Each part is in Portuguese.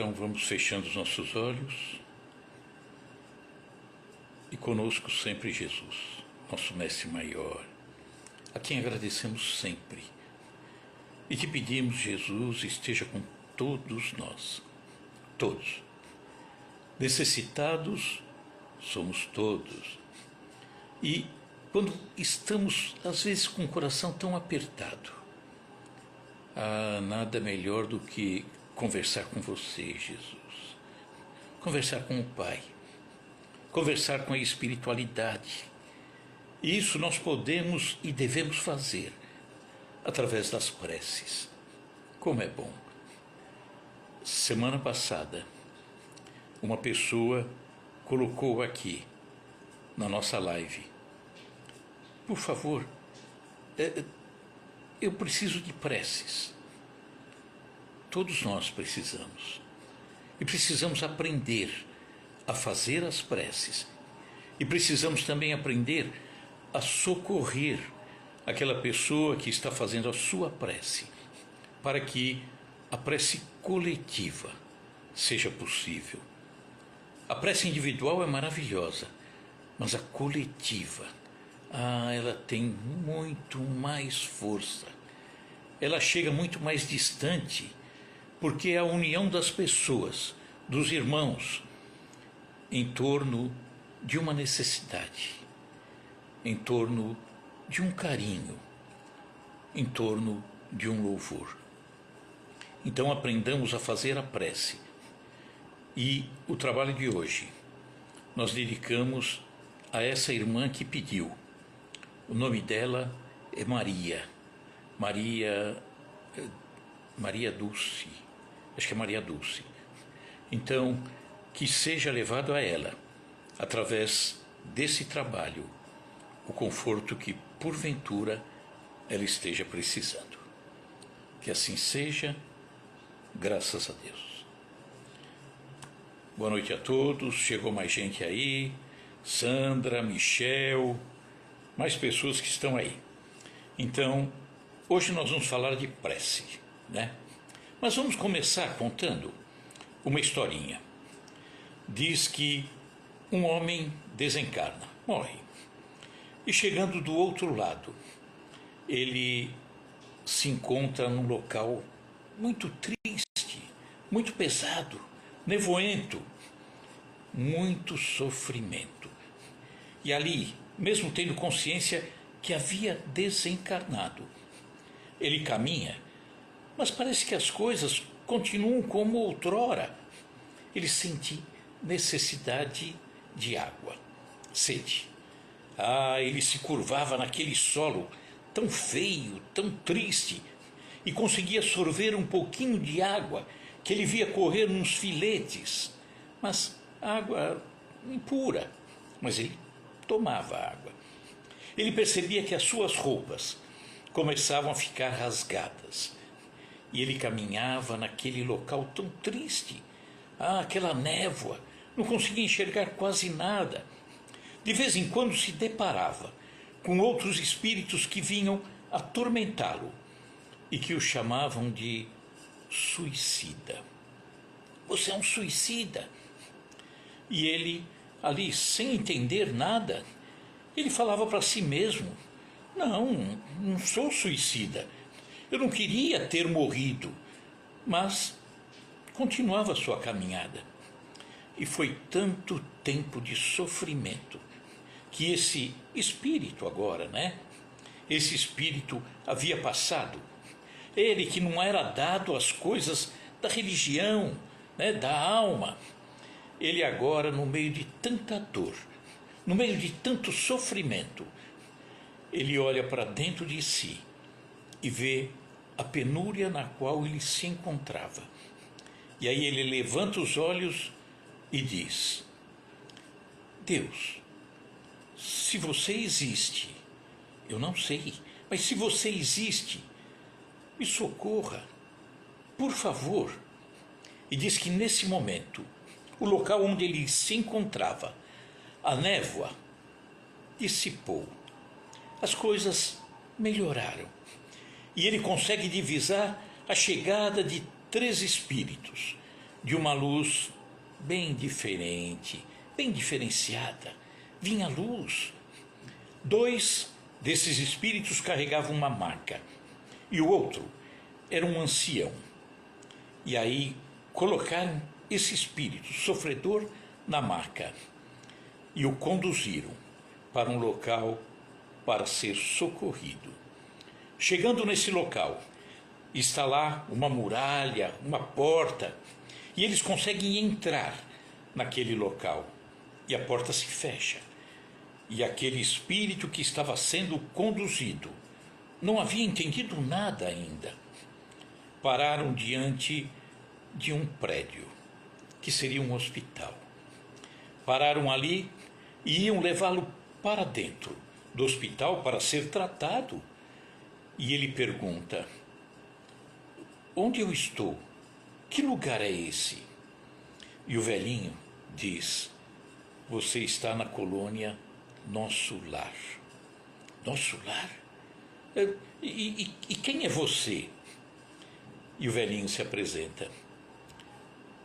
Então vamos fechando os nossos olhos e conosco sempre Jesus, nosso Mestre Maior, a quem agradecemos sempre e que pedimos, Jesus, esteja com todos nós, todos. Necessitados somos todos. E quando estamos, às vezes, com o coração tão apertado, nada melhor do que conversar com você, Jesus. Conversar com o Pai. Conversar com a espiritualidade. E isso nós podemos e devemos fazer através das preces. Como é bom. Semana passada, uma pessoa colocou aqui, na nossa live: por favor, eu preciso de preces. Todos nós precisamos. E precisamos aprender a fazer as preces. E precisamos também aprender a socorrer aquela pessoa que está fazendo a sua prece, para que a prece coletiva seja possível. A prece individual é maravilhosa, mas a coletiva, ela tem muito mais força. Ela chega muito mais distante, porque é a união das pessoas, dos irmãos, em torno de uma necessidade, em torno de um carinho, em torno de um louvor. Então aprendamos a fazer a prece. E o trabalho de hoje nós dedicamos a essa irmã que pediu. O nome dela é Maria Dulce, acho que é Maria Dulce. Então, que seja levado a ela, através desse trabalho, o conforto que, porventura, ela esteja precisando. Que assim seja, graças a Deus. Boa noite a todos, chegou mais gente aí, Sandra, Michel, mais pessoas que estão aí. Então, hoje nós vamos falar de prece, né? Mas vamos começar contando uma historinha. Diz que um homem desencarna, morre. E chegando do outro lado, ele se encontra num local muito triste, muito pesado, nevoento, muito sofrimento. E ali, mesmo tendo consciência que havia desencarnado, ele caminha, mas parece que as coisas continuam como outrora. Ele sente necessidade de água, sede. Ele se curvava naquele solo tão feio, tão triste, e conseguia sorver um pouquinho de água que ele via correr nos filetes, mas água impura. Mas ele tomava água. Ele percebia que as suas roupas começavam a ficar rasgadas, e ele caminhava naquele local tão triste, aquela névoa, não conseguia enxergar quase nada. De vez em quando se deparava com outros espíritos que vinham atormentá-lo e que o chamavam de suicida. Você é um suicida. E ele, ali, sem entender nada, ele falava para si mesmo: não sou suicida. Eu não queria ter morrido. Mas continuava a sua caminhada. E foi tanto tempo de sofrimento que esse espírito agora, esse espírito havia passado. Ele que não era dado às coisas da religião, da alma. Ele agora, no meio de tanta dor, no meio de tanto sofrimento, ele olha para dentro de si e vê a penúria na qual ele se encontrava. E aí ele levanta os olhos e diz: Deus, se você existe, eu não sei, mas se você existe, me socorra, por favor. E diz que nesse momento, o local onde ele se encontrava, a névoa dissipou, as coisas melhoraram, e ele consegue divisar a chegada de 3 espíritos de uma luz bem diferente, bem diferenciada. Vinha luz. 2 desses espíritos carregavam uma maca e o outro era um ancião. E aí colocaram esse espírito sofredor na maca e o conduziram para um local para ser socorrido. Chegando nesse local, está lá uma muralha, uma porta, e eles conseguem entrar naquele local. E a porta se fecha. E aquele espírito que estava sendo conduzido não havia entendido nada ainda. Pararam diante de um prédio, que seria um hospital. Pararam ali e iam levá-lo para dentro do hospital para ser tratado. E ele pergunta: onde eu estou? Que lugar é esse? E o velhinho diz: você está na colônia Nosso Lar. Nosso Lar? E quem é você? E o velhinho se apresenta: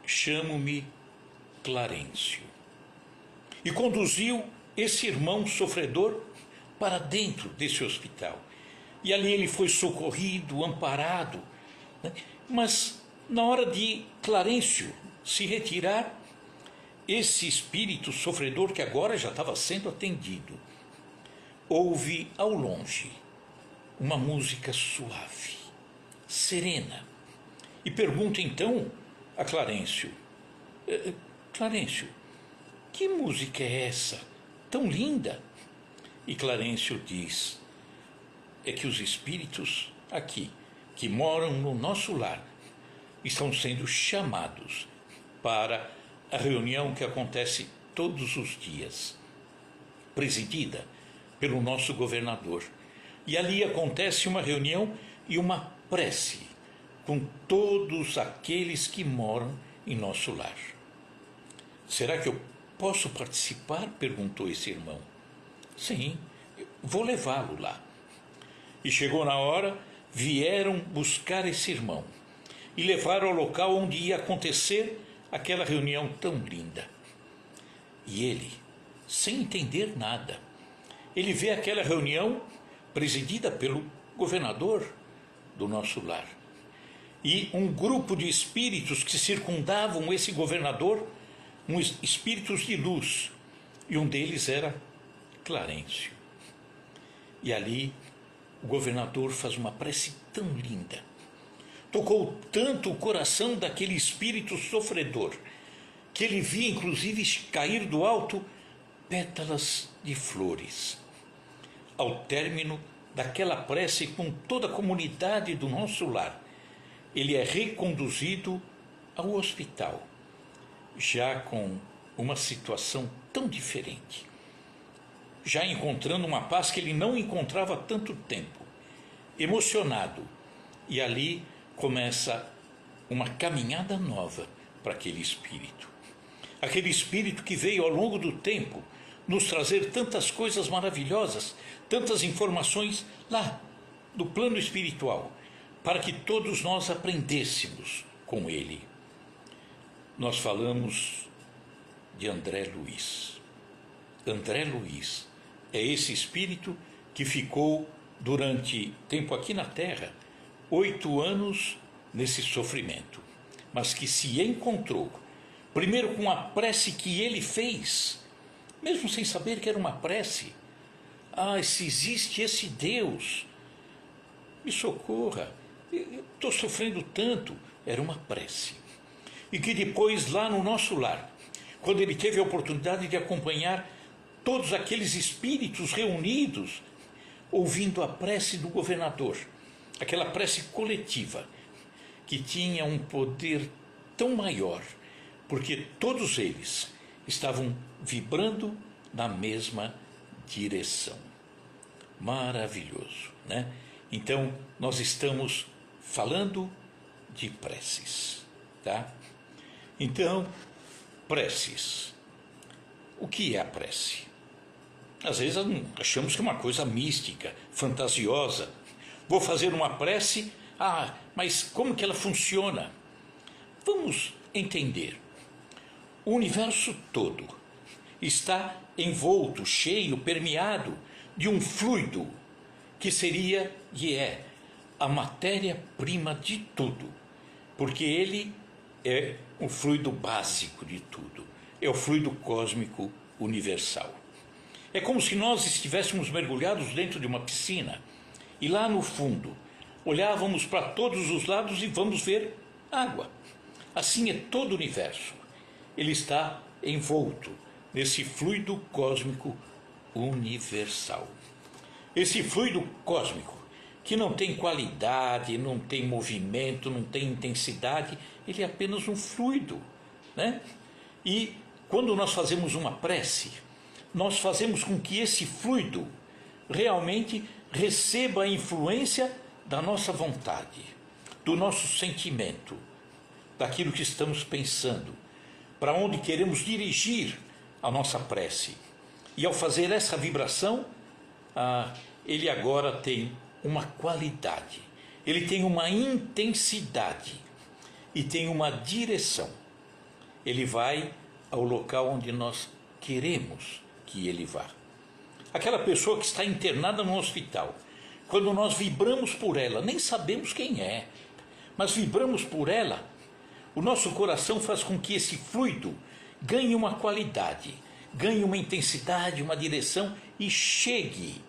chamo-me Clarencio. E conduziu esse irmão sofredor para dentro desse hospital. E ali ele foi socorrido, amparado, né? Mas na hora de Clarencio se retirar, esse espírito sofredor, que agora já estava sendo atendido, ouve ao longe uma música suave, serena, e pergunta então a Clarencio: Clarencio, que música é essa, tão linda? E Clarencio diz: é que os espíritos aqui, que moram no nosso lar, estão sendo chamados para a reunião que acontece todos os dias, presidida pelo nosso governador. E ali acontece uma reunião e uma prece com todos aqueles que moram em nosso lar. Será que eu posso participar? Perguntou esse irmão. Sim, vou levá-lo lá. E chegou na hora, vieram buscar esse irmão e levaram ao local onde ia acontecer aquela reunião tão linda. E ele, sem entender nada, ele vê aquela reunião presidida pelo governador do nosso lar. E um grupo de espíritos que circundavam esse governador, uns espíritos de luz, e um deles era Clarencio. E ali o governador faz uma prece tão linda, tocou tanto o coração daquele espírito sofredor, que ele via inclusive cair do alto pétalas de flores. Ao término daquela prece com toda a comunidade do nosso lar, ele é reconduzido ao hospital, já com uma situação tão diferente, já encontrando uma paz que ele não encontrava há tanto tempo, emocionado. E ali começa uma caminhada nova para aquele espírito. Aquele espírito que veio ao longo do tempo nos trazer tantas coisas maravilhosas, tantas informações lá do plano espiritual, para que todos nós aprendêssemos com ele. Nós falamos de André Luiz. André Luiz é esse espírito que ficou durante tempo aqui na Terra, 8 anos nesse sofrimento, mas que se encontrou, primeiro com a prece que ele fez, mesmo sem saber que era uma prece. Se existe esse Deus, me socorra, eu estou sofrendo tanto. Era uma prece. E que depois, lá no nosso lar, quando ele teve a oportunidade de acompanhar todos aqueles espíritos reunidos, ouvindo a prece do governador, aquela prece coletiva, que tinha um poder tão maior, porque todos eles estavam vibrando na mesma direção. Maravilhoso, né? Então, nós estamos falando de preces, tá? Então, preces. O que é a prece? Às vezes achamos que é uma coisa mística, fantasiosa. Vou fazer uma prece, mas como que ela funciona? Vamos entender. O universo todo está envolto, cheio, permeado de um fluido que seria e é a matéria-prima de tudo, porque ele é o fluido básico de tudo, é o fluido cósmico universal. É como se nós estivéssemos mergulhados dentro de uma piscina e lá no fundo olhávamos para todos os lados e vamos ver água. Assim é todo o universo. Ele está envolto nesse fluido cósmico universal. Esse fluido cósmico que não tem qualidade, não tem movimento, não tem intensidade, ele é apenas um fluido, né? E quando nós fazemos uma prece, nós fazemos com que esse fluido realmente receba a influência da nossa vontade, do nosso sentimento, daquilo que estamos pensando, para onde queremos dirigir a nossa prece. E ao fazer essa vibração, ele agora tem uma qualidade, ele tem uma intensidade e tem uma direção. Ele vai ao local onde nós queremos que ele vá. Aquela pessoa que está internada no hospital, quando nós vibramos por ela, nem sabemos quem é, mas vibramos por ela, o nosso coração faz com que esse fluido ganhe uma qualidade, ganhe uma intensidade, uma direção e chegue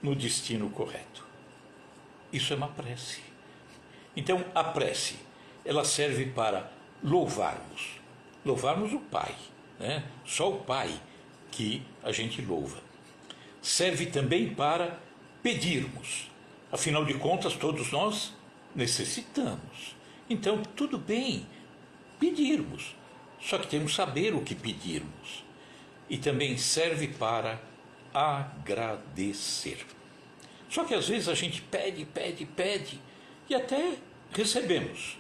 no destino correto. Isso é uma prece. Então a prece, ela serve para louvarmos o Pai, né? Só o Pai que a gente louva. Serve também para pedirmos. Afinal de contas, todos nós necessitamos. Então, tudo bem pedirmos, só que temos que saber o que pedirmos. E também serve para agradecer. Só que às vezes a gente pede e até recebemos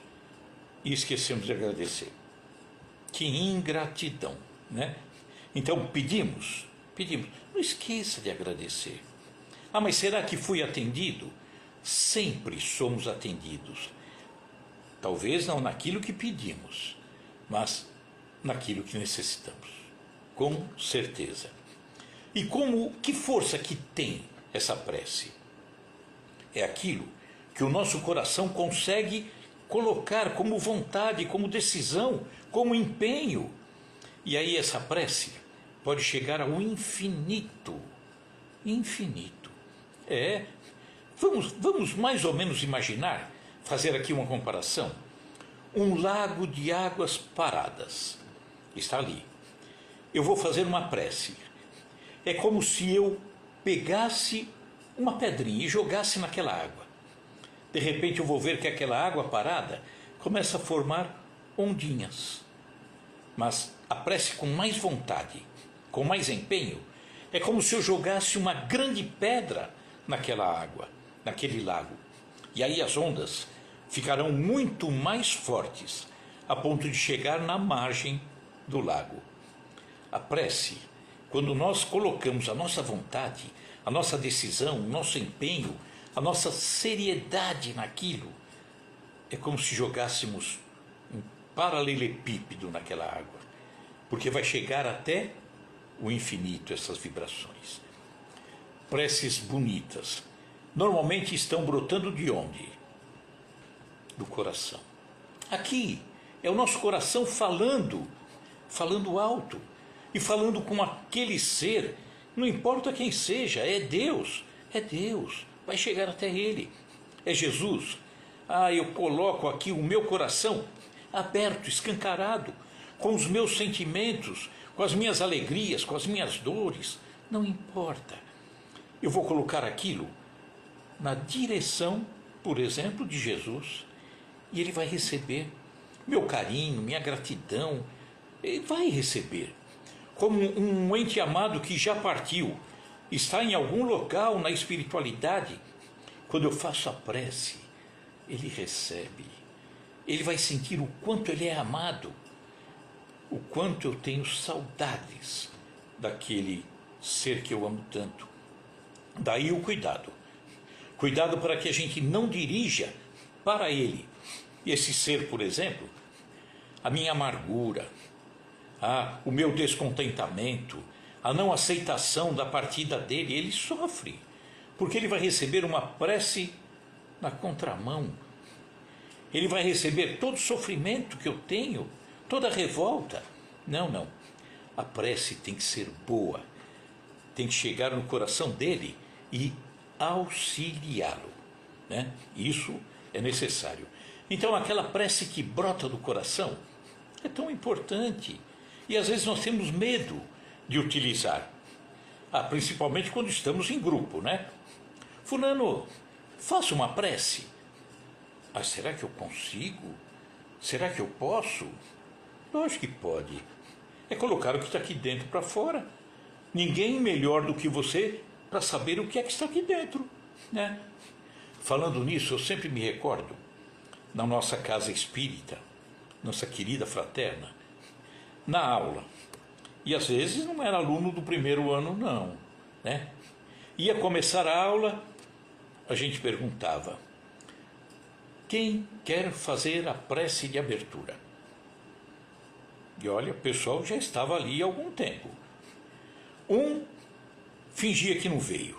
e esquecemos de agradecer. Que ingratidão, né? Então pedimos, não esqueça de agradecer. Mas será que fui atendido? Sempre somos atendidos. Talvez não naquilo que pedimos, mas naquilo que necessitamos, com certeza. E que força que tem essa prece? É aquilo que o nosso coração consegue colocar como vontade, como decisão, como empenho. E aí essa prece pode chegar ao infinito. Infinito. Vamos mais ou menos imaginar, fazer aqui uma comparação. Um lago de águas paradas está ali. Eu vou fazer uma prece. É como se eu pegasse uma pedrinha e jogasse naquela água. De repente eu vou ver que aquela água parada começa a formar ondinhas. Mas a prece com mais vontade, com mais empenho, é como se eu jogasse uma grande pedra naquela água, naquele lago. E aí as ondas ficarão muito mais fortes, a ponto de chegar na margem do lago. A prece, quando nós colocamos a nossa vontade, a nossa decisão, o nosso empenho, a nossa seriedade naquilo, é como se jogássemos um paralelepípedo naquela água, porque vai chegar até o infinito essas vibrações. Preces bonitas normalmente estão brotando de onde? Do coração. Aqui é o nosso coração falando alto e falando com aquele ser, não importa quem seja, é Deus, vai chegar até ele, é Jesus. Eu coloco aqui o meu coração aberto, escancarado, com os meus sentimentos, com as minhas alegrias, com as minhas dores, não importa. Eu vou colocar aquilo na direção, por exemplo, de Jesus, e ele vai receber meu carinho, minha gratidão, ele vai receber. Como um ente amado que já partiu, está em algum local na espiritualidade, quando eu faço a prece, ele recebe. Ele vai sentir o quanto ele é amado, o quanto eu tenho saudades daquele ser que eu amo tanto. Daí o cuidado. Cuidado para que a gente não dirija para ele. Esse ser, por exemplo, a minha amargura, o meu descontentamento, a não aceitação da partida dele, ele sofre, porque ele vai receber uma prece na contramão. Ele vai receber todo o sofrimento que eu tenho, toda a revolta. Não, não. A prece tem que ser boa, tem que chegar no coração dele e auxiliá-lo, né? Isso é necessário. Então, aquela prece que brota do coração é tão importante. E às vezes nós temos medo de utilizar. Principalmente quando estamos em grupo, né? Fulano, faça uma prece. Será que eu consigo? Será que eu posso? Lógico que pode. É colocar o que está aqui dentro para fora. Ninguém melhor do que você para saber o que é que está aqui dentro, né? Falando nisso, eu sempre me recordo, na nossa casa espírita, nossa querida fraterna, na aula. E às vezes não era aluno do primeiro ano, não, né? Ia começar a aula, a gente perguntava: quem quer fazer a prece de abertura? E olha, o pessoal já estava ali há algum tempo. Um fingia que não veio.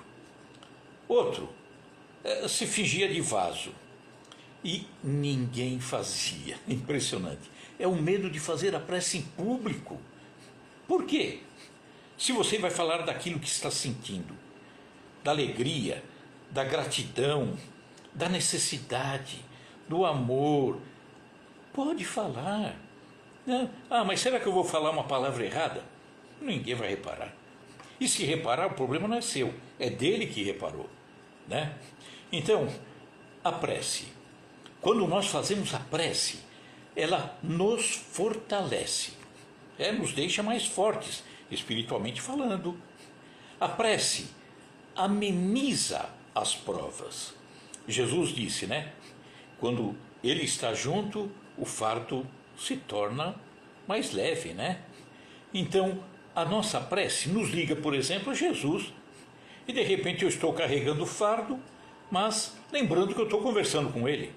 Outro se fingia de vaso. E ninguém fazia. Impressionante. É o medo de fazer a prece em público. Por quê? Se você vai falar daquilo que está sentindo, da alegria, da gratidão, da necessidade, do amor, pode falar. Mas será que eu vou falar uma palavra errada? Ninguém vai reparar. E se reparar, o problema não é seu, é dele que reparou, né? Então, a prece. Quando nós fazemos a prece, ela nos fortalece, nos deixa mais fortes, espiritualmente falando. A prece ameniza as provas. Jesus disse, né? Quando ele está junto, o fardo se torna mais leve, né? Então, a nossa prece nos liga, por exemplo, a Jesus. E de repente eu estou carregando o fardo, mas lembrando que eu estou conversando com ele.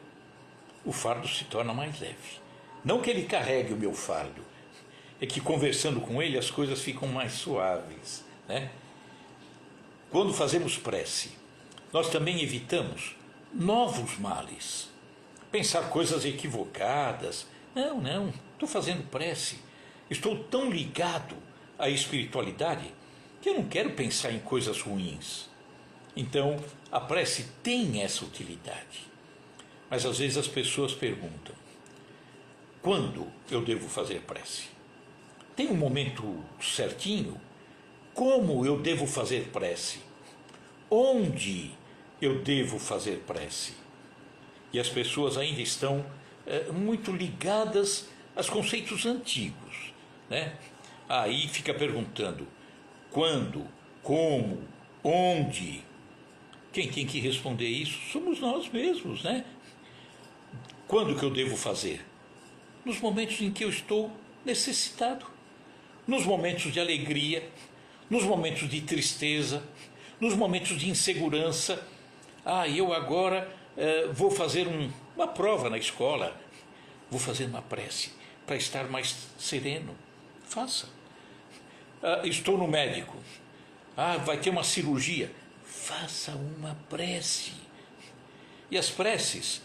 O fardo se torna mais leve. Não que ele carregue o meu fardo, é que conversando com ele as coisas ficam mais suaves, né? Quando fazemos prece, nós também evitamos novos males. Pensar coisas equivocadas. Não, estou fazendo prece. Estou tão ligado à espiritualidade que eu não quero pensar em coisas ruins. Então, a prece tem essa utilidade. Mas às vezes as pessoas perguntam: quando eu devo fazer prece? Tem um momento certinho? Como eu devo fazer prece? Onde eu devo fazer prece? E as pessoas ainda estão muito ligadas aos conceitos antigos, né? Aí fica perguntando: quando, como, onde? Quem tem que responder isso somos nós mesmos, né? Quando que eu devo fazer? Nos momentos em que eu estou necessitado, nos momentos de alegria, nos momentos de tristeza, nos momentos de insegurança. Eu agora vou fazer uma prova na escola, vou fazer uma prece para estar mais sereno. Faça. Estou no médico, vai ter uma cirurgia, faça uma prece. E as preces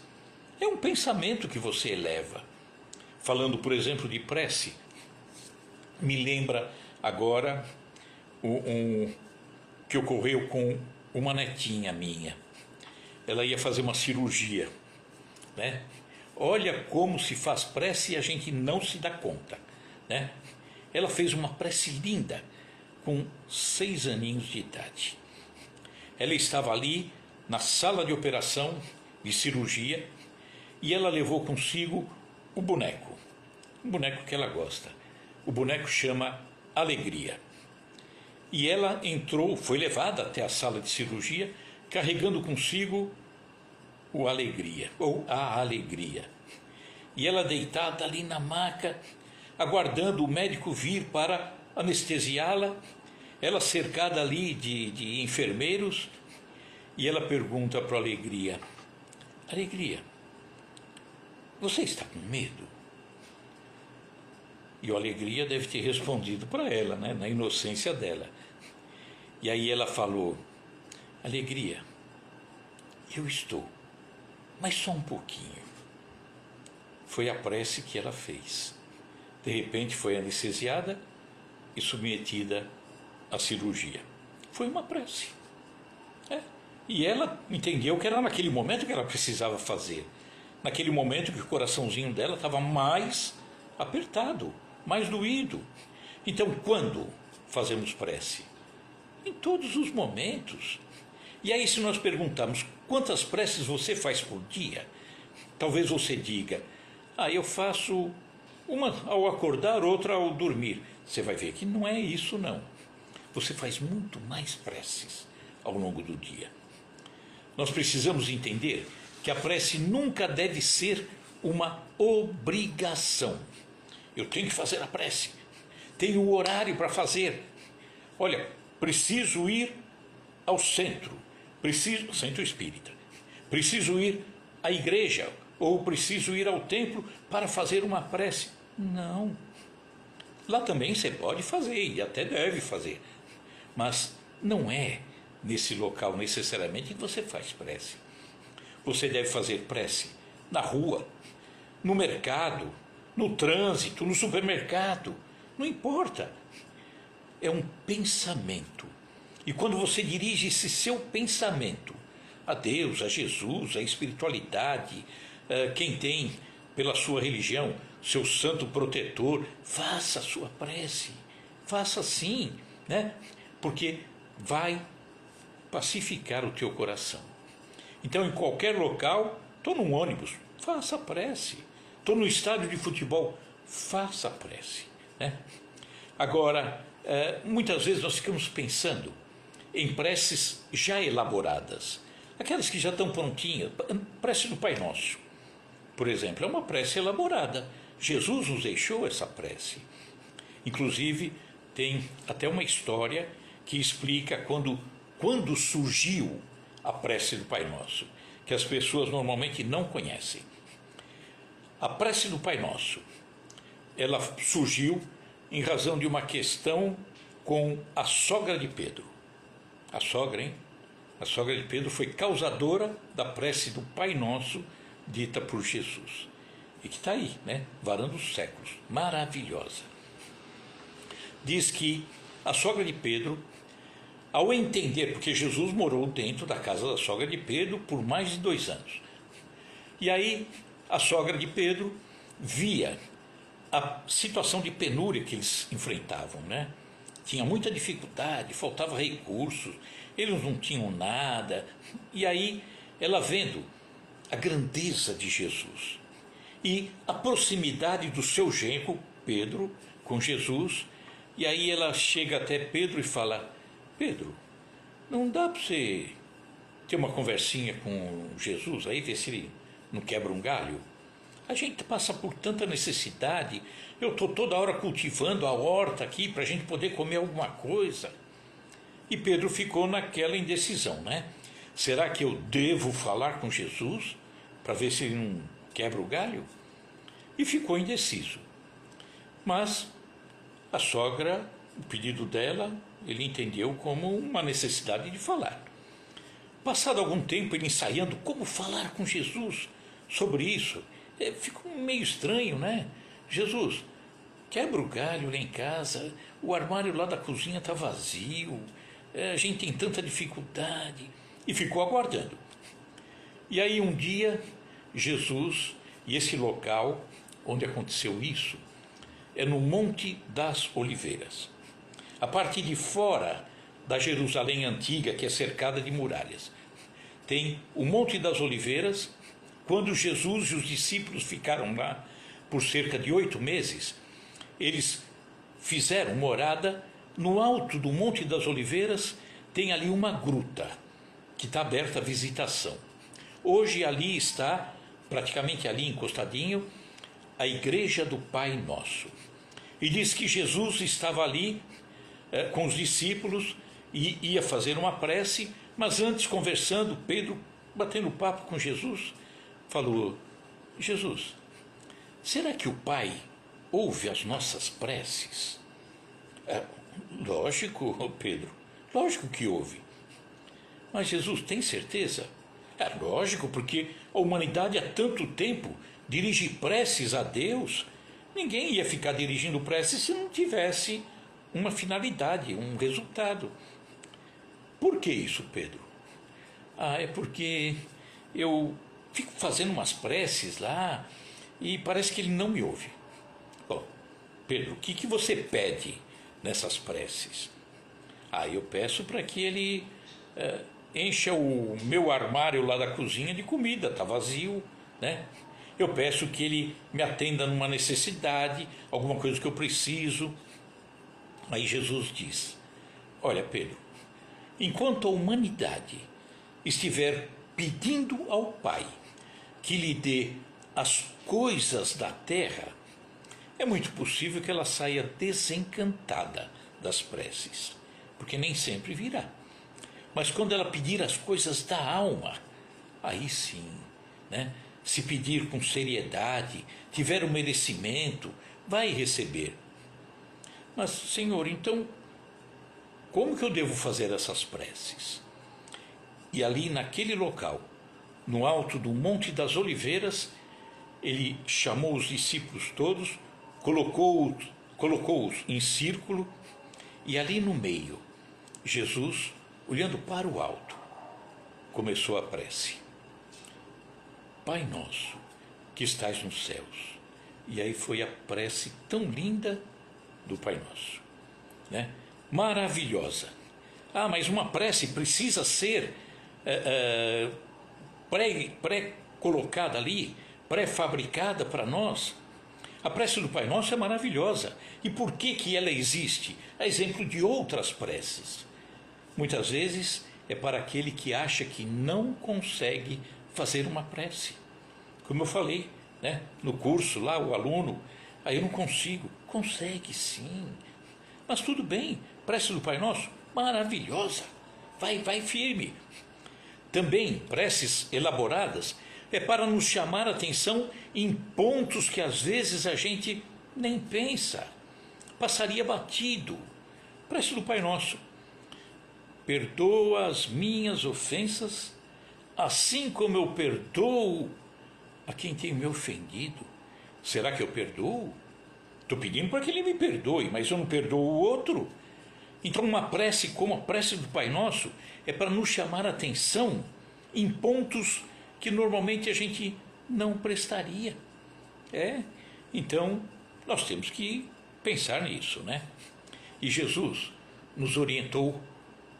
é um pensamento que você eleva. Falando, por exemplo, de prece, me lembra agora que ocorreu com uma netinha minha. Ela ia fazer uma cirurgia, né? Olha como se faz prece e a gente não se dá conta, né? Ela fez uma prece linda com 6 aninhos de idade. Ela estava ali na sala de operação de cirurgia e ela levou consigo o boneco que ela gosta. O boneco chama Alegria. E ela foi levada até a sala de cirurgia carregando consigo o Alegria, ou a Alegria. E ela deitada ali na maca, aguardando o médico vir para anestesiá-la, ela cercada ali de enfermeiros, e ela pergunta para a Alegria: Alegria, você está com medo? E a alegria deve ter respondido para ela, né, na inocência dela. E aí ela falou: alegria, eu estou, mas só um pouquinho. Foi a prece que ela fez. De repente foi anestesiada e submetida à cirurgia. Foi uma prece. E ela entendeu que era naquele momento que ela precisava fazer. Naquele momento que o coraçãozinho dela estava mais apertado, mais doído. Então, quando fazemos prece? Em todos os momentos. E aí, se nós perguntarmos quantas preces você faz por dia, talvez você diga: eu faço uma ao acordar, outra ao dormir. Você vai ver que não é isso, não. Você faz muito mais preces ao longo do dia. Nós precisamos entender que a prece nunca deve ser uma obrigação. Eu tenho que fazer a prece, tenho o horário para fazer. Olha, preciso ir ao centro espírita, preciso ir à igreja, ou preciso ir ao templo para fazer uma prece. Não. Lá também você pode fazer, e até deve fazer, mas não é nesse local necessariamente que você faz prece. Você deve fazer prece na rua, no mercado, no trânsito, no supermercado, não importa. É um pensamento. E quando você dirige esse seu pensamento a Deus, a Jesus, a espiritualidade, quem tem pela sua religião seu santo protetor, faça a sua prece, faça sim, né? Porque vai pacificar o teu coração. Então, em qualquer local, estou num ônibus, faça a prece. Estou no estádio de futebol, faça a prece, né? Agora, muitas vezes nós ficamos pensando em preces já elaboradas, aquelas que já estão prontinhas. Prece do Pai Nosso, por exemplo, é uma prece elaborada. Jesus nos deixou essa prece. Inclusive, tem até uma história que explica quando surgiu a prece do Pai Nosso, que as pessoas normalmente não conhecem. A prece do Pai Nosso, ela surgiu em razão de uma questão com a sogra de Pedro. A sogra, hein? A sogra de Pedro foi causadora da prece do Pai Nosso dita por Jesus. E que está aí, né? Varando os séculos. Maravilhosa. Diz que a sogra de Pedro, ao entender, porque Jesus morou dentro da casa da sogra de Pedro por mais de 2 anos. E aí a sogra de Pedro via a situação de penúria que eles enfrentavam, né? Tinha muita dificuldade, faltava recursos, eles não tinham nada. E aí ela vendo a grandeza de Jesus e a proximidade do seu genro, Pedro, com Jesus, e aí ela chega até Pedro e fala: Pedro, não dá para você ter uma conversinha com Jesus aí, ver se ele não quebra um galho? A gente passa por tanta necessidade, eu estou toda hora cultivando a horta aqui para a gente poder comer alguma coisa. E Pedro ficou naquela indecisão, né? Será que eu devo falar com Jesus para ver se ele não quebra o galho? E ficou indeciso. Mas a sogra, o pedido dela, ele entendeu como uma necessidade de falar. Passado algum tempo ele ensaiando como falar com Jesus sobre isso, ficou meio estranho, né? Jesus, quebra o galho lá em casa, o armário lá da cozinha está vazio, a gente tem tanta dificuldade. E ficou aguardando. E aí um dia Jesus, e esse local onde aconteceu isso é no Monte das Oliveiras, a parte de fora da Jerusalém antiga, que é cercada de muralhas. Tem o Monte das Oliveiras. Quando Jesus e os discípulos ficaram lá por cerca de 8 meses, eles fizeram morada no alto do Monte das Oliveiras. Tem ali uma gruta que está aberta à visitação. Hoje ali está, praticamente ali encostadinho, a Igreja do Pai Nosso. E diz que Jesus estava ali com os discípulos e ia fazer uma prece, mas antes, conversando, Pedro, batendo papo com Jesus, falou: Jesus, será que o Pai ouve as nossas preces? Lógico, Pedro, lógico que ouve. Mas Jesus tem certeza? É lógico, porque a humanidade há tanto tempo dirige preces a Deus. Ninguém ia ficar dirigindo preces se não tivesse uma finalidade, um resultado. Por que isso, Pedro? É porque eu fico fazendo umas preces lá e parece que ele não me ouve. Bom, Pedro, o que você pede nessas preces? Eu peço para que ele encha o meu armário lá da cozinha de comida, está vazio, né? Eu peço que ele me atenda numa necessidade, alguma coisa que eu preciso. Aí Jesus diz: olha, Pedro, enquanto a humanidade estiver pedindo ao Pai que lhe dê as coisas da terra, é muito possível que ela saia desencantada das preces, porque nem sempre virá. Mas quando ela pedir as coisas da alma, aí sim, né? Se pedir com seriedade, tiver o merecimento, vai receber. Mas, Senhor, então, como que eu devo fazer essas preces? E ali naquele local, no alto do Monte das Oliveiras, ele chamou os discípulos todos, colocou-os em círculo, e ali no meio, Jesus, olhando para o alto, começou a prece. Pai nosso, que estais nos céus. E aí foi a prece tão linda do Pai Nosso, né? Maravilhosa. Mas uma prece precisa ser pré-colocada ali, pré-fabricada para nós. A prece do Pai Nosso é maravilhosa. E por que ela existe? A exemplo de outras preces. Muitas vezes é para aquele que acha que não consegue fazer uma prece. Como eu falei, né, no curso lá, o aluno, eu não consigo. Consegue sim. Mas tudo bem, prece do Pai Nosso, maravilhosa. Vai firme. Também preces elaboradas é para nos chamar a atenção em pontos que às vezes a gente nem pensa, passaria batido. Prece do Pai Nosso: perdoa as minhas ofensas, assim como eu perdoo a quem tem me ofendido. Será que eu perdoo? Estou pedindo para que ele me perdoe, mas eu não perdoo o outro. Então uma prece como a prece do Pai Nosso é para nos chamar a atenção em pontos que normalmente a gente não prestaria. Então nós temos que pensar nisso, né? E Jesus nos orientou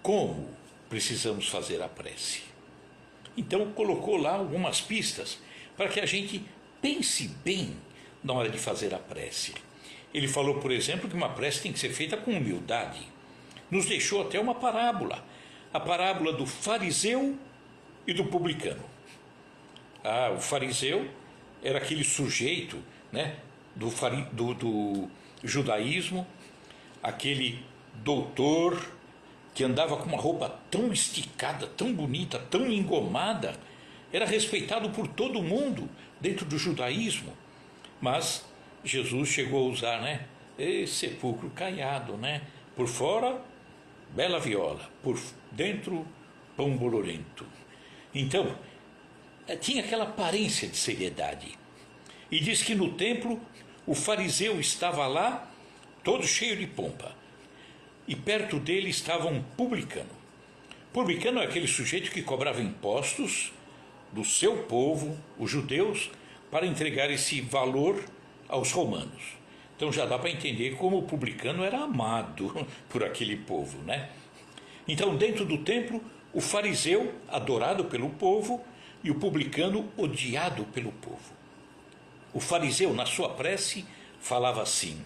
como precisamos fazer a prece. Então colocou lá algumas pistas para que a gente pense bem na hora de fazer a prece. Ele falou, por exemplo, que uma prece tem que ser feita com humildade. Nos deixou até uma parábola, a parábola do fariseu e do publicano. O fariseu era aquele sujeito, né, do judaísmo, aquele doutor que andava com uma roupa tão esticada, tão bonita, tão engomada, era respeitado por todo mundo dentro do judaísmo. Mas Jesus chegou a usar, né, sepulcro caiado, né, por fora bela viola, por dentro pão bolorento. Então tinha aquela aparência de seriedade. E diz que no templo o fariseu estava lá todo cheio de pompa, e perto dele estava um publicano. Publicano é aquele sujeito que cobrava impostos do seu povo, os judeus, para entregar esse valor aos romanos. Então já dá para entender como o publicano era amado por aquele povo, né? Então, dentro do templo, o fariseu adorado pelo povo e o publicano odiado pelo povo. O fariseu, na sua prece, falava assim: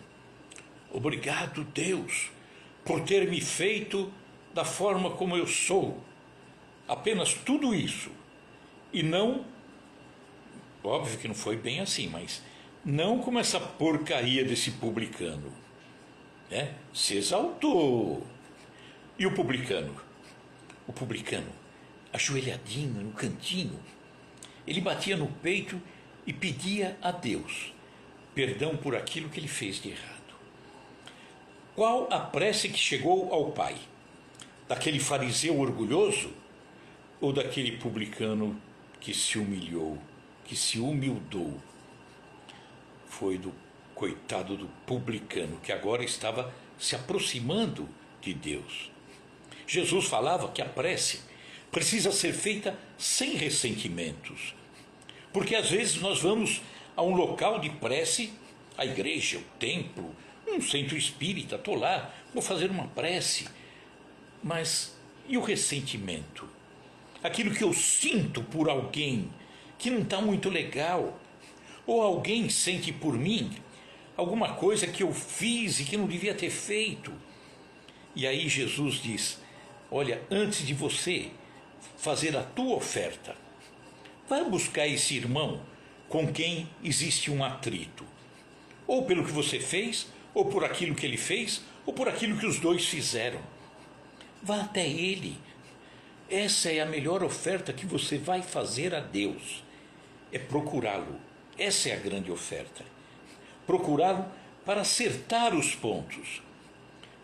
obrigado, Deus, por ter me feito da forma como eu sou. Apenas tudo isso. E não, óbvio que não foi bem assim, mas não como essa porcaria desse publicano, né? Se exaltou. E o publicano, ajoelhadinho no cantinho, ele batia no peito e pedia a Deus perdão por aquilo que ele fez de errado. Qual a prece que chegou ao Pai? Daquele fariseu orgulhoso ou daquele publicano que se humilhou, que se humildou? Foi do coitado do publicano, que agora estava se aproximando de Deus. Jesus falava que a prece precisa ser feita sem ressentimentos, porque às vezes nós vamos a um local de prece, a igreja, o templo, um centro espírita, estou lá, vou fazer uma prece, mas e o ressentimento? Aquilo que eu sinto por alguém que não está muito legal, ou alguém sente por mim alguma coisa que eu fiz e que não devia ter feito. E aí Jesus diz, olha, antes de você fazer a tua oferta, vai buscar esse irmão com quem existe um atrito, ou pelo que você fez, ou por aquilo que ele fez, ou por aquilo que os dois fizeram. Vá até ele. Essa é a melhor oferta que você vai fazer a Deus, é procurá-lo. Essa é a grande oferta, procurá-lo para acertar os pontos.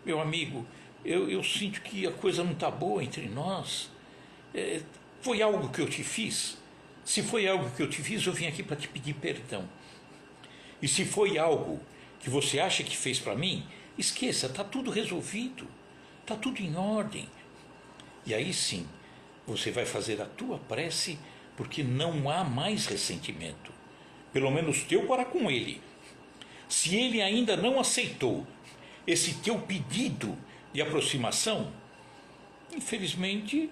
Meu amigo, eu sinto que a coisa não está boa entre nós. Foi algo que eu te fiz? Se foi algo que eu te fiz, eu vim aqui para te pedir perdão. E se foi algo que você acha que fez para mim, esqueça, está tudo resolvido, está tudo em ordem. E aí sim, você vai fazer a tua prece, porque não há mais ressentimento, pelo menos teu para com ele. Se ele ainda não aceitou esse teu pedido de aproximação, infelizmente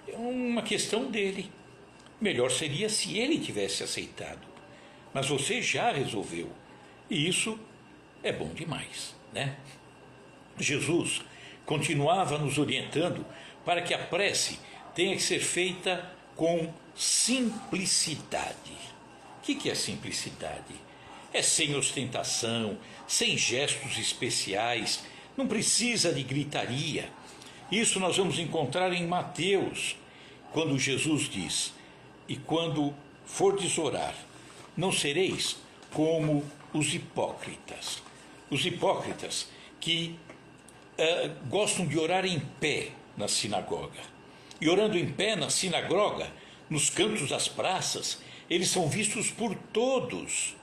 é uma questão dele. Melhor seria se ele tivesse aceitado, mas você já resolveu, e isso é bom demais, né? Jesus continuava nos orientando para que a prece tenha que ser feita com simplicidade. O que é simplicidade? É sem ostentação, sem gestos especiais, não precisa de gritaria. Isso nós vamos encontrar em Mateus, quando Jesus diz, e quando fordes orar, não sereis como os hipócritas. Os hipócritas que gostam de orar em pé na sinagoga. E orando em pé na sinagoga, nos cantos das praças, eles são vistos por todos.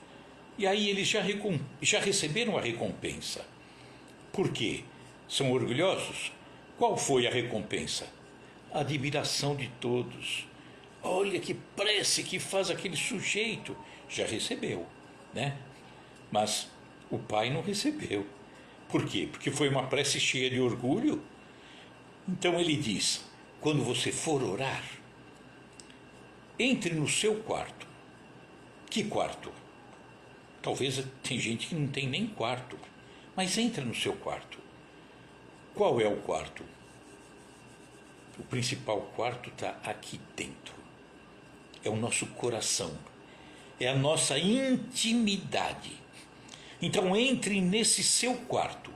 E aí eles já receberam a recompensa. Por quê? São orgulhosos? Qual foi a recompensa? A admiração de todos. Olha que prece que faz aquele sujeito. Já recebeu, né? Mas o pai não recebeu. Por quê? Porque foi uma prece cheia de orgulho. Então ele diz, quando você for orar, entre no seu quarto. Que quarto? Talvez tem gente que não tem nem quarto, mas entra no seu quarto. Qual é o quarto? O principal quarto está aqui dentro. É o nosso coração, é a nossa intimidade. Então entre nesse seu quarto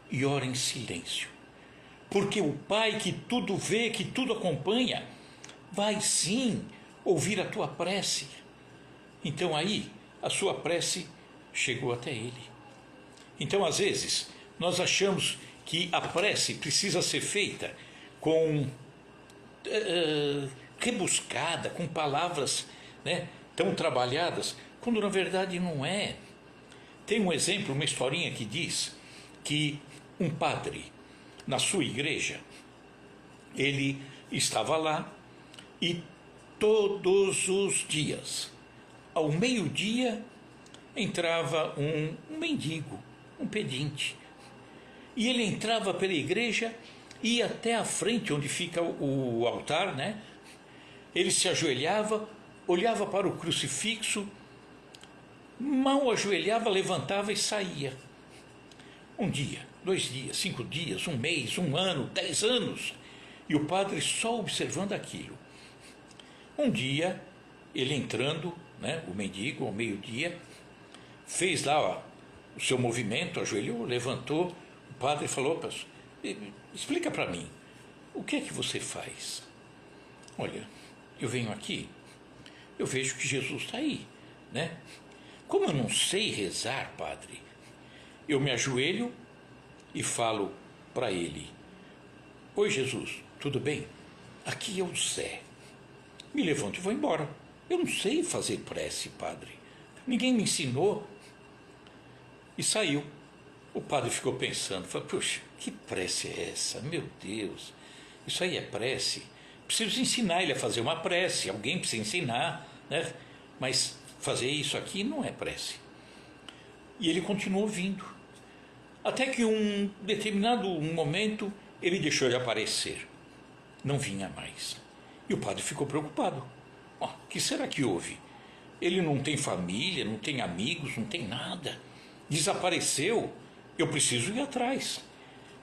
e ore em silêncio, porque o Pai que tudo vê, que tudo acompanha, vai sim ouvir a tua prece. Então aí a sua prece chegou até Ele. Então às vezes nós achamos que a prece precisa ser feita com rebuscada, com palavras, né, tão trabalhadas, quando na verdade não é. Tem um exemplo, uma historinha que diz que um padre, na sua igreja, ele estava lá e todos os dias, ao meio-dia, entrava um mendigo, um pedinte. E ele entrava pela igreja, ia até a frente onde fica o altar, né? Ele se ajoelhava, olhava para o crucifixo, mal ajoelhava, levantava e saía. Um dia, 2 dias, 5 dias, 1 mês, 1 ano, 10 anos, e o padre só observando aquilo. Um dia, ele entrando, né, o mendigo, ao meio-dia, fez lá o seu movimento, ajoelhou, levantou. O padre falou, explica para mim, o que é que você faz? Olha, eu venho aqui, eu vejo que Jesus está aí, né? como eu não sei rezar, padre, eu me ajoelho e falo para ele: oi Jesus, tudo bem? Aqui é o Zé. Me levanto e vou embora. Eu não sei fazer prece, padre. Ninguém me ensinou. E saiu. O padre ficou pensando, falou: puxa, que prece é essa? Meu Deus, isso aí é prece? Preciso ensinar ele a fazer uma prece, alguém precisa ensinar, né? Mas fazer isso aqui não é prece. E ele continuou vindo. Até que um determinado momento ele deixou de aparecer. Não vinha mais. E o padre ficou preocupado. O que será que houve? Ele não tem família, não tem amigos, não tem nada. Desapareceu. Eu preciso ir atrás.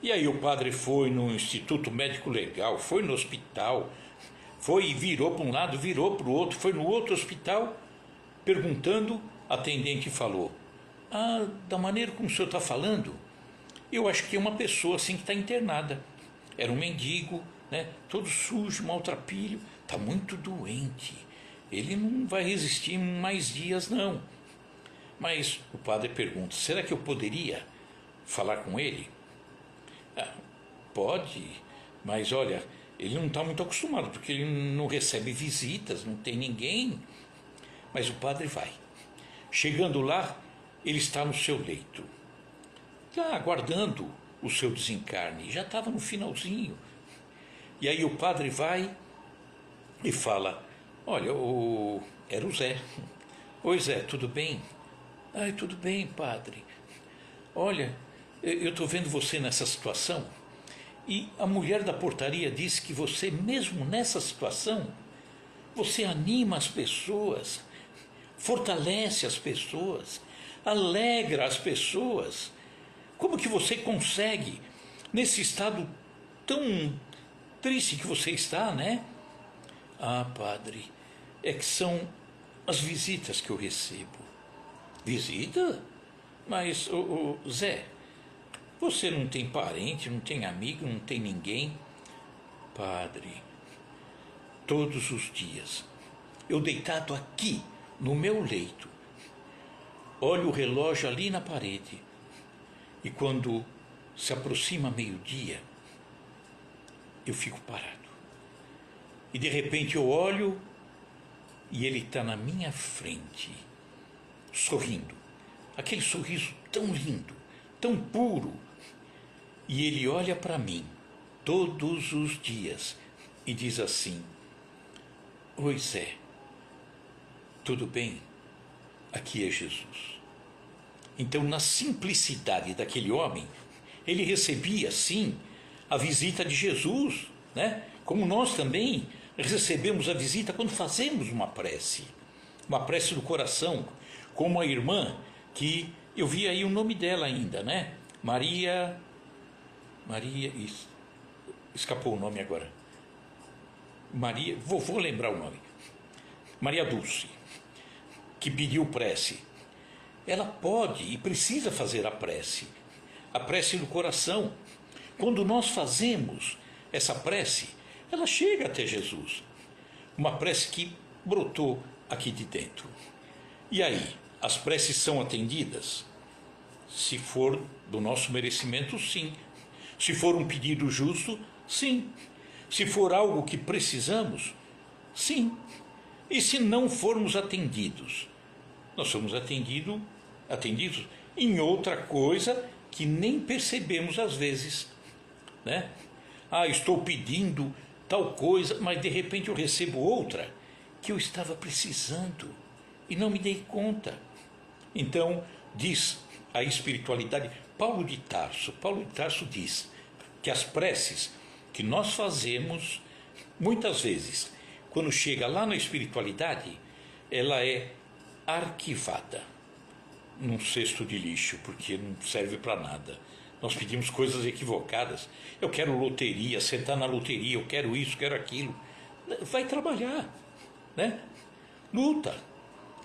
E aí o padre foi no Instituto Médico Legal, foi no hospital, foi e virou para um lado, virou para o outro, foi no outro hospital, perguntando, a atendente falou: da maneira como o senhor está falando, eu acho que é uma pessoa assim que está internada. Era um mendigo, né, todo sujo, maltrapilho, está muito doente. Ele não vai resistir mais dias, não. Mas o padre pergunta: será que eu poderia falar com ele? Pode, mas olha, ele não está muito acostumado, porque ele não recebe visitas, não tem ninguém. Mas o padre vai. Chegando lá, ele está no seu leito, lá aguardando o seu desencarne, já estava no finalzinho. E aí o padre vai e fala: olha, era o Zé. Oi Zé, tudo bem? Ai, tudo bem, padre. Olha, eu estou vendo você nessa situação e a mulher da portaria disse que você, mesmo nessa situação, você anima as pessoas, fortalece as pessoas, alegra as pessoas. Como que você consegue, nesse estado tão triste que você está, né? Padre, é que são as visitas que eu recebo. Visita? Mas, Zé, você não tem parente, não tem amigo, não tem ninguém? Padre, todos os dias, eu deitado aqui, no meu leito, olho o relógio ali na parede, e quando se aproxima meio-dia, eu fico parado. E de repente eu olho e ele está na minha frente, sorrindo. Aquele sorriso tão lindo, tão puro. E ele olha para mim todos os dias e diz assim: oi Zé, tudo bem? Aqui é Jesus. Então, na simplicidade daquele homem, ele recebia, sim, a visita de Jesus, né? Como nós também recebemos a visita quando fazemos uma prece do coração, como a irmã, que eu vi aí o nome dela ainda, né? Maria, escapou o nome agora. Maria, vou lembrar o nome. Maria Dulce, que pediu prece. Ela pode e precisa fazer a prece do coração. Quando nós fazemos essa prece, ela chega até Jesus. Uma prece que brotou aqui de dentro. E aí, as preces são atendidas? Se for do nosso merecimento, sim. Se for um pedido justo, sim. Se for algo que precisamos, sim. E se não formos atendidos? Nós somos atendidos em outra coisa que nem percebemos às vezes, né? Estou pedindo tal coisa, mas de repente eu recebo outra que eu estava precisando e não me dei conta. Então, diz a espiritualidade, Paulo de Tarso diz que as preces que nós fazemos, muitas vezes, quando chega lá na espiritualidade, ela é arquivada num cesto de lixo, porque não serve para nada. Nós pedimos coisas equivocadas. Eu quero loteria, sentar na loteria, eu quero isso, quero aquilo. Vai trabalhar, né? Luta.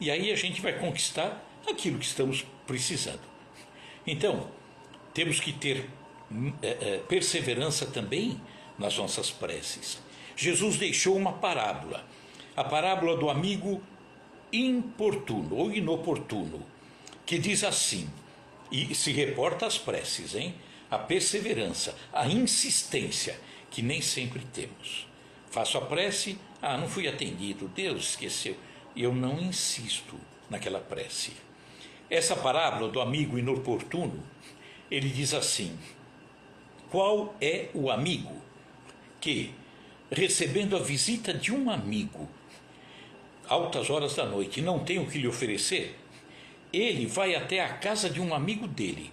E aí a gente vai conquistar aquilo que estamos precisando. Então, temos que ter perseverança também nas nossas preces. Jesus deixou uma parábola, a parábola do amigo importuno ou inoportuno. que diz assim, e se reporta às preces, hein? A perseverança, a insistência, que nem sempre temos. Faço a prece, não fui atendido, Deus esqueceu, e eu não insisto naquela prece. Essa parábola do amigo inoportuno, ele diz assim: qual é o amigo que, recebendo a visita de um amigo, altas horas da noite, não tem o que lhe oferecer, ele vai até a casa de um amigo dele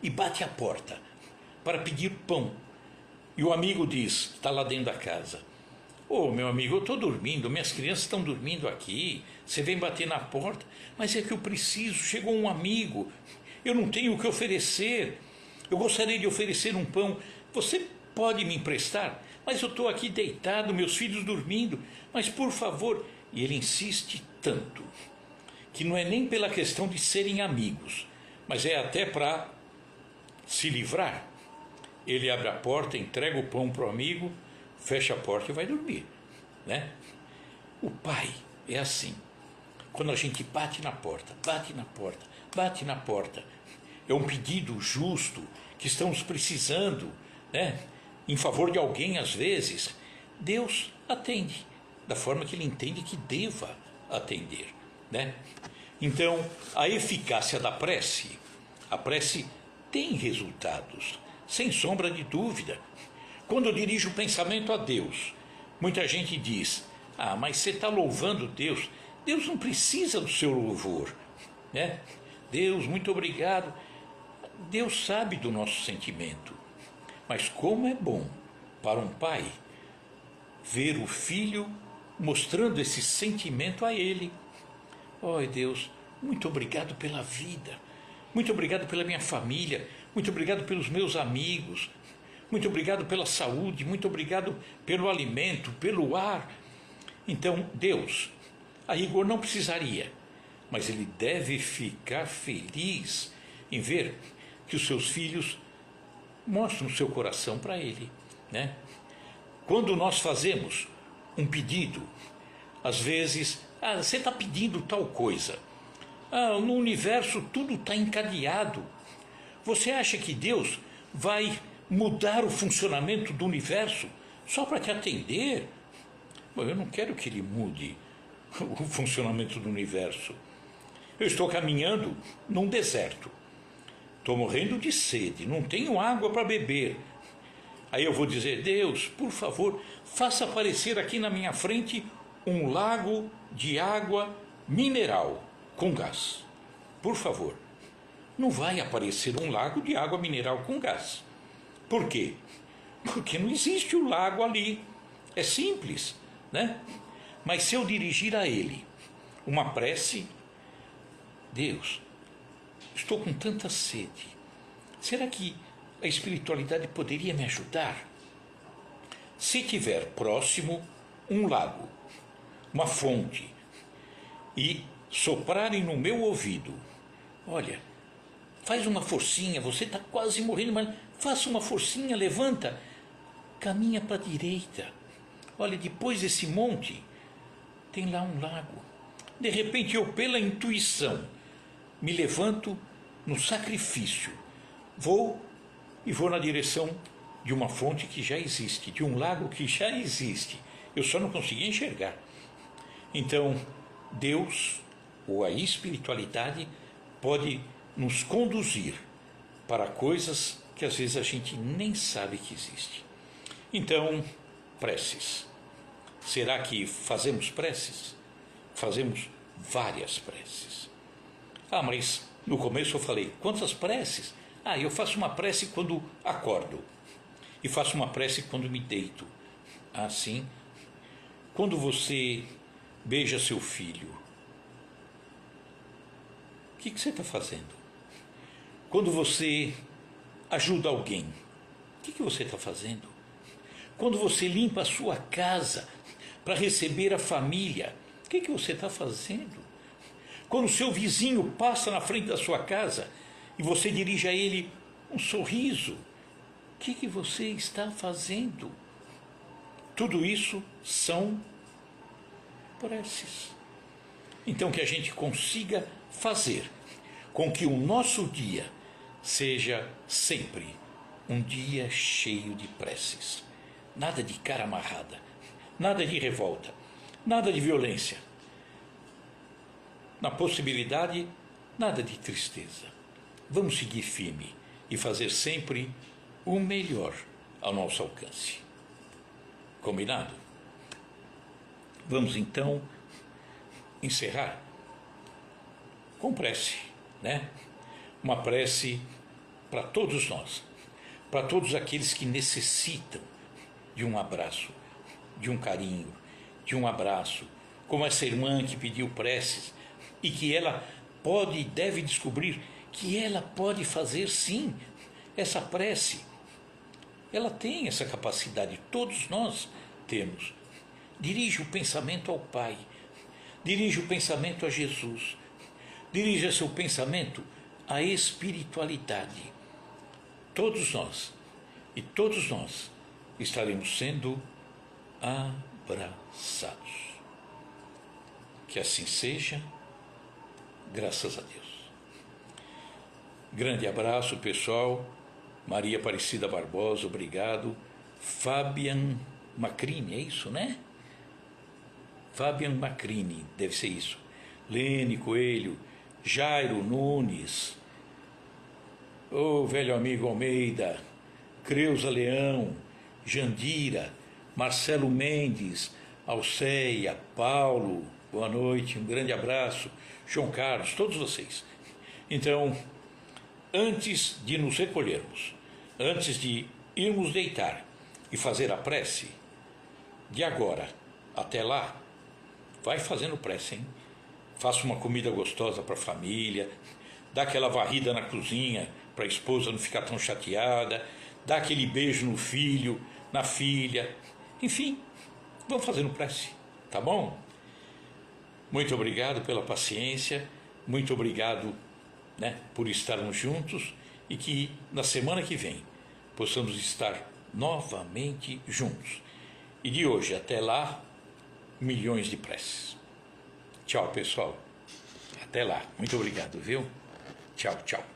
e bate a porta para pedir pão. E o amigo diz, está lá dentro da casa: ô meu amigo, eu estou dormindo, minhas crianças estão dormindo aqui, você vem bater na porta, mas é que eu preciso, chegou um amigo, eu não tenho o que oferecer, eu gostaria de oferecer um pão, você pode me emprestar? Mas eu estou aqui deitado, meus filhos dormindo, mas por favor. E ele insiste tanto, que não é nem pela questão de serem amigos, mas é até para se livrar. Ele abre a porta, entrega o pão para o amigo, fecha a porta e vai dormir, né? O pai é assim. Quando a gente bate na porta, bate na porta, bate na porta, é um pedido justo que estamos precisando, né? Em favor de alguém às vezes, Deus atende da forma que ele entende que deva atender, né? Então, a eficácia da prece, a prece tem resultados, sem sombra de dúvida. Quando eu dirijo o pensamento a Deus, muita gente diz: mas você está louvando Deus. Deus não precisa do seu louvor, né? Deus, muito obrigado. Deus sabe do nosso sentimento. Mas como é bom para um pai ver o filho mostrando esse sentimento a ele. Deus, muito obrigado pela vida, muito obrigado pela minha família, muito obrigado pelos meus amigos, muito obrigado pela saúde, muito obrigado pelo alimento, pelo ar. Então, Deus, a rigor não precisaria, mas ele deve ficar feliz em ver que os seus filhos mostram o seu coração para ele, né? Quando nós fazemos um pedido, às vezes, você está pedindo tal coisa, no universo tudo está encadeado, você acha que Deus vai mudar o funcionamento do universo só para te atender? Bom, eu não quero que ele mude o funcionamento do universo. Eu estou caminhando num deserto, estou morrendo de sede, não tenho água para beber. Aí eu vou dizer: Deus, por favor, faça aparecer aqui na minha frente um lago de água mineral com gás. Por favor. Não vai aparecer um lago de água mineral com gás. Por quê? Porque não existe o lago ali. É simples, né? Mas se eu dirigir a ele uma prece: Deus, estou com tanta sede, será que a espiritualidade poderia me ajudar? Se tiver próximo um lago, uma fonte, e soprarem no meu ouvido: olha, faz uma forcinha, você está quase morrendo, mas faça uma forcinha, levanta, caminha para a direita, olha, depois desse monte tem lá um lago. De repente eu, pela intuição, me levanto no sacrifício, vou na direção de uma fonte que já existe, de um lago que já existe, eu só não consegui enxergar. Então, Deus, ou a espiritualidade, pode nos conduzir para coisas que às vezes a gente nem sabe que existe. Então, preces. Será que fazemos preces? Fazemos várias preces. Mas no começo eu falei: quantas preces? Eu faço uma prece quando acordo e faço uma prece quando me deito. Sim. Quando você beija seu filho, o que você está fazendo? Quando você ajuda alguém, o que você está fazendo? Quando você limpa a sua casa para receber a família, o que você está fazendo? Quando o seu vizinho passa na frente da sua casa e você dirige a ele um sorriso, o que você está fazendo? Tudo isso são preces. Então, que a gente consiga fazer com que o nosso dia seja sempre um dia cheio de preces. Nada de cara amarrada, nada de revolta, nada de violência. Na possibilidade, nada de tristeza. Vamos seguir firme e fazer sempre o melhor ao nosso alcance. Combinado? Vamos então encerrar com prece, né? Uma prece para todos nós, para todos aqueles que necessitam de um abraço, de um carinho, de um abraço, como essa irmã que pediu preces e que ela pode e deve descobrir que ela pode fazer sim essa prece. Ela tem essa capacidade, todos nós temos. Dirige o pensamento ao Pai, dirige o pensamento a Jesus, dirija seu pensamento à espiritualidade. Todos nós, e todos nós, estaremos sendo abraçados. Que assim seja, graças a Deus. Grande abraço, pessoal. Maria Aparecida Barbosa, obrigado. Fabian Macrini, é isso, né? Fabian Macrini, deve ser isso. Lene Coelho, Jairo Nunes, o velho amigo Almeida, Creuza Leão, Jandira, Marcelo Mendes, Alceia, Paulo, boa noite, um grande abraço, João Carlos, todos vocês. Então, antes de nos recolhermos, antes de irmos deitar e fazer a prece, de agora até lá, vai fazendo prece, hein? Faça uma comida gostosa para a família, dá aquela varrida na cozinha para a esposa não ficar tão chateada, dá aquele beijo no filho, na filha, enfim, vamos fazendo prece, tá bom? Muito obrigado pela paciência, muito obrigado, né, por estarmos juntos e que na semana que vem possamos estar novamente juntos. E de hoje até lá, milhões de preces. Tchau, pessoal. Até lá. Muito obrigado, viu? Tchau, tchau.